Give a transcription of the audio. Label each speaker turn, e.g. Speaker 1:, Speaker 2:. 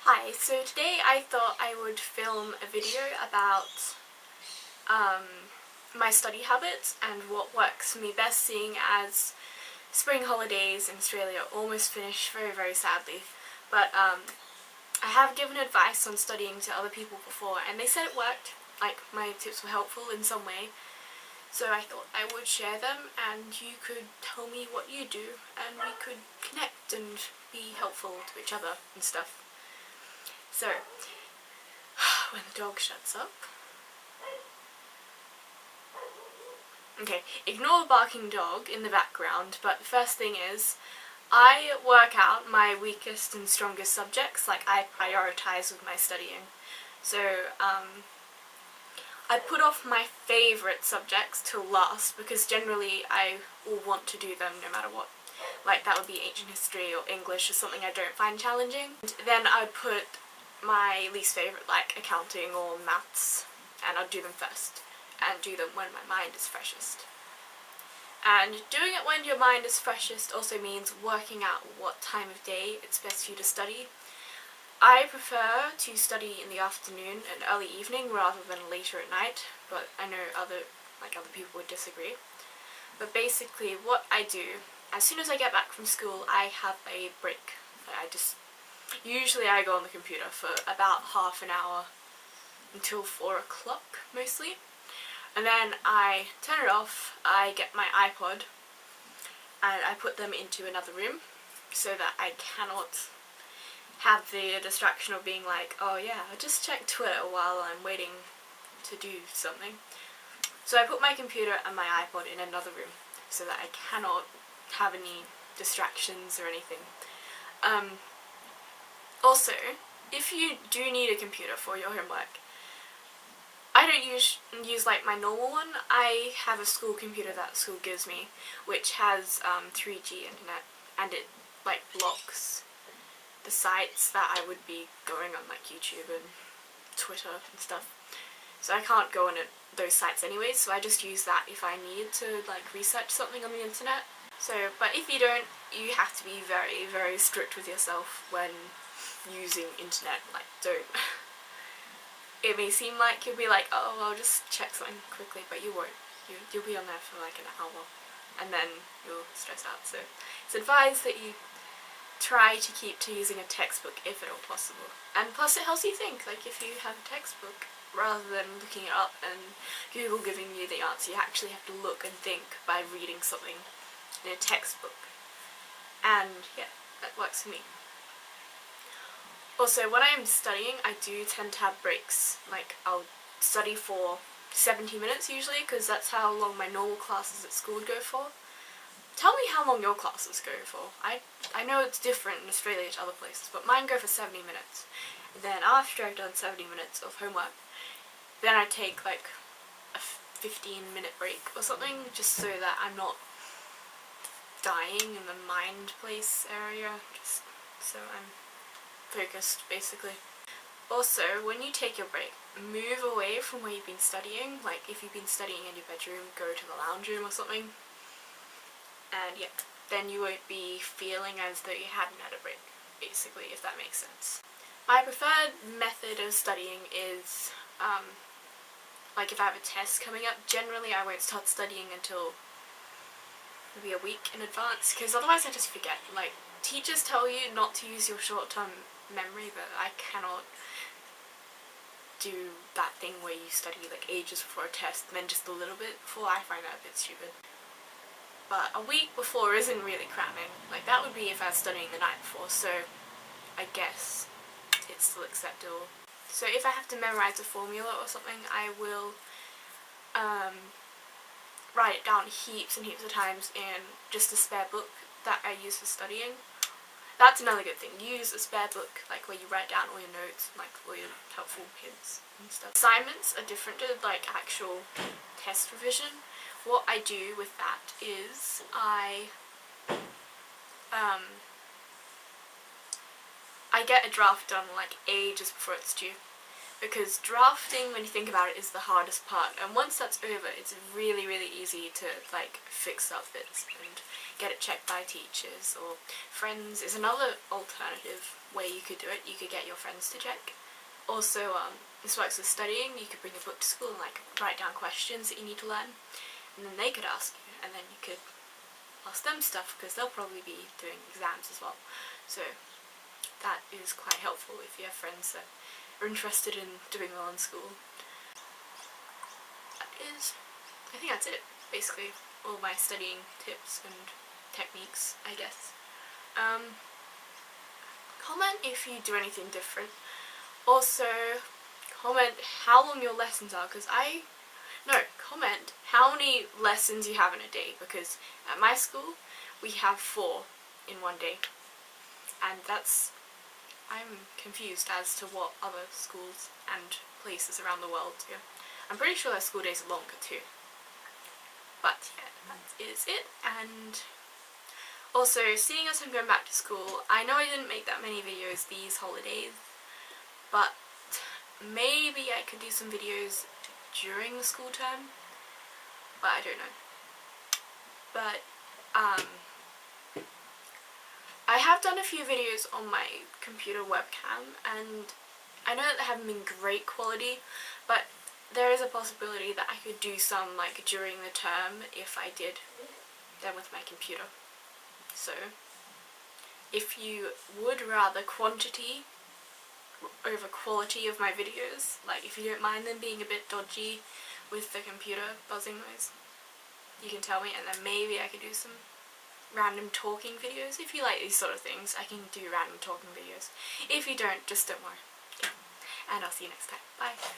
Speaker 1: Hi, so today I thought I would film a video about my study habits and what works for me best, seeing as spring holidays in Australia almost finished very sadly. But I have given advice on studying to other people before and they said it worked, like my tips were helpful in some way. So I thought I would share them and you could tell me what you do and we could connect and be helpful to each other and stuff. So, when the dog shuts up. Okay, ignore the barking dog in the background, but the first thing is, I work out my weakest and strongest subjects, like I prioritize with my studying. So, I put off my favourite subjects till last, because generally I will want to do them no matter what. Like that would be ancient history or English or something I don't find challenging. And then I put my least favourite, like accounting or maths, and I'd do them first, and do them when my mind is freshest. And doing it when your mind is freshest also means working out what time of day it's best for you to study. I prefer to study in the afternoon and early evening rather than later at night, but I know other people would disagree. But basically what I do, as soon as I get back from school, I have a break. Usually I go on the computer for about half an hour until 4 o'clock mostly, and then I turn it off, I get my iPod and I put them into another room so that I cannot have the distraction of being like, oh yeah, I'll just check Twitter while I'm waiting to do something. So I put my computer and my iPod in another room so that I cannot have any distractions or anything. Also, if you do need a computer for your homework, I don't use like my normal one. I have a school computer that school gives me, which has 3G internet, and it like blocks the sites that I would be going on, like YouTube and Twitter and stuff. So I can't go on those sites anyways, so I just use that if I need to like research something on the internet. So, but if you don't, you have to be very strict with yourself when using internet. Like, don't. It may seem like you'll be like, oh, I'll just check something quickly, but you won't. You'll be on there for like an hour, and then you'll stress out. So it's advised that you try to keep to using a textbook if at all possible. And plus it helps you think, like if you have a textbook, rather than looking it up and Google giving you the answer, you actually have to look and think by reading something in a textbook. And yeah, that works for me. Also, when I am studying, I do tend to have breaks. Like, I'll study for 70 minutes usually, because that's how long my normal classes at school would go for. Tell me how long your classes go for. I know it's different in Australia to other places, but mine go for 70 minutes. And then after I've done 70 minutes of homework, then I take like a 15-minute break or something, just so that I'm not dying in the mind place area, just so I'm focused basically. Also, when you take your break, move away from where you've been studying. Like if you've been studying in your bedroom, go to the lounge room or something. And yeah, then you won't be feeling as though you hadn't had a break, basically, if that makes sense. My preferred method of studying is, like if I have a test coming up, generally I won't start studying until maybe a week in advance, because otherwise I just forget. Like, teachers tell you not to use your short-term memory, but I cannot do that thing where you study like ages before a test and then just a little bit before. I find that a bit stupid. But a week before isn't really cramming. Like that would be if I was studying the night before, so I guess it's still acceptable. So if I have to memorize a formula or something, I will write it down heaps and heaps of times in just a spare book that I use for studying. That's another good thing. Use a spare book, like where you write down all your notes, like all your helpful hints and stuff. Assignments are different to like actual test revision. What I do with that is I get a draft done like ages before it's due. because drafting, when you think about it, is the hardest part, and once that's over it's really easy to like fix up bits and get it checked by teachers, or friends is another alternative way you could do it. You could get your friends to check. Also, this works with studying. You could bring a book to school and like write down questions that you need to learn, and then they could ask you, and then you could ask them stuff because they'll probably be doing exams as well. So that is quite helpful if you have friends that are interested in doing well in school. I think that's it, basically, all my studying tips and techniques, I guess. Comment if you do anything different. Also, comment how long your lessons are, because comment how many lessons you have in a day, because at my school we have 4 in one day, and I'm confused as to what other schools and places around the world do. I'm pretty sure their school days are longer too. But yeah, that is it. And also, seeing as I'm going back to school, I know I didn't make that many videos these holidays, but maybe I could do some videos during the school term, but I don't know. But I have done a few videos on my computer webcam, and I know that they haven't been great quality, but there is a possibility that I could do some like during the term if I did them with my computer. So if you would rather quantity over quality of my videos, like if you don't mind them being a bit dodgy with the computer buzzing noise, you can tell me, and then maybe I could do some random talking videos. If you like these sort of things, I can do random talking videos. If you don't, just don't worry. Okay. And I'll see you next time. Bye.